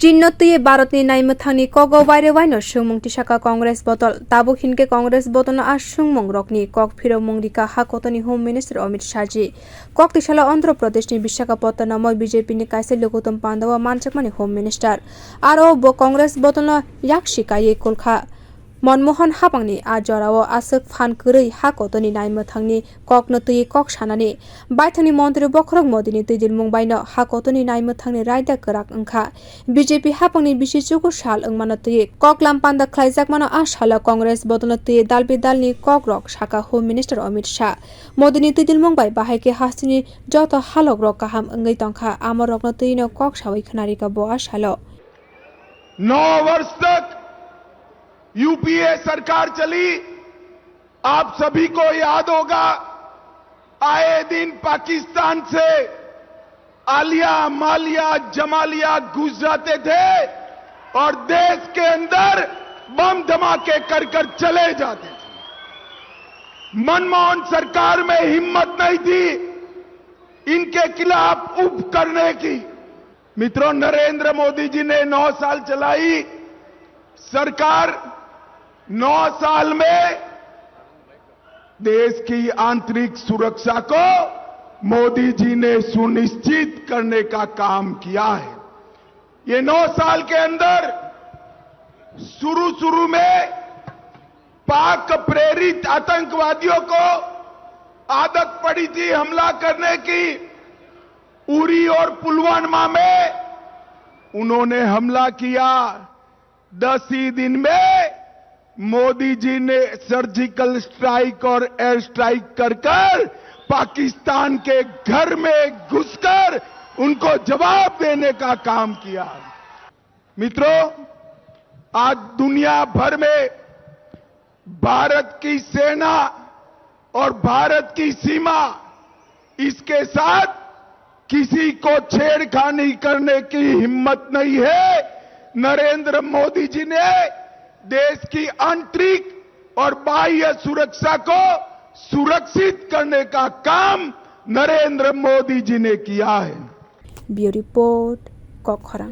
चिन्नतुये भारतनि नायमथांनि कक वायरेवायनो सुंमुं तिसाका कांग्रेस बतल ताबुक हिनके कांग्रेस बतल आ सुंमुं रकनि कक फिरो मुंगरिका हाकतनि होम मिनिस्टर अमित शाहजी कक तिसाला आंध्र प्रदेशनि विशाखापत्तनम बीजेपी नि काइसे लोगोतम पांडवा मानचकमानि होम मिनिस्टर आरो बो कांग्रेस बतल याक्षिकाये कोलखा मनमोहन हापांनि आ जराव आसक फान करै हाकतनि नायमथांनि कक नतुये कक सानानि बायथानि मन्त्री बखरक मोदीनि तैदिल मुंबायनो हाकतनि नायमथांनि रायदा कराक अंखा बीजेपी हापांनि बिसिचुकु साल अंमानतुये कक लामपान्दा ख्लाइजाकमानो आ साला कांग्रेस बदलतुये दालबेदालनि कक रक साका होम मिनिस्टर अमित शाह मोदीनि तैदिल मुंबाय बाहायके हास्तिनि जत हालक रक काहाम अंगै तंखा आमर रकनतुयेनो कक सावै खनारिका बो आ सालो 9 वर्ष तक यूपीए सरकार चली। आप सभी को याद होगा, आए दिन पाकिस्तान से आलिया मालिया जमालिया घुस जाते थे और देश के अंदर बम धमाके कर चले जाते थे। मनमोहन सरकार में हिम्मत नहीं थी इनके खिलाफ उप करने की। मित्रों, नरेंद्र मोदी जी ने 9 साल चलाई सरकार। 9 साल में देश की आंतरिक सुरक्षा को मोदी जी ने सुनिश्चित करने का काम किया है। ये 9 साल के अंदर शुरू में पाक प्रेरित आतंकवादियों को आदत पड़ी थी हमला करने की। उरी और पुलवामा में उन्होंने हमला किया। 10 ही दिन में मोदी जी ने सर्जिकल स्ट्राइक और एयर स्ट्राइक कर पाकिस्तान के घर में घुसकर उनको जवाब देने का काम किया। मित्रों, आज दुनिया भर में भारत की सेना और भारत की सीमा, इसके साथ किसी को छेड़खानी करने की हिम्मत नहीं है। नरेंद्र मोदी जी ने देश की आंतरिक और बाह्य सुरक्षा को सुरक्षित करने का काम नरेंद्र मोदी जी ने किया है। ब्यूरो रिपोर्ट कक खरां।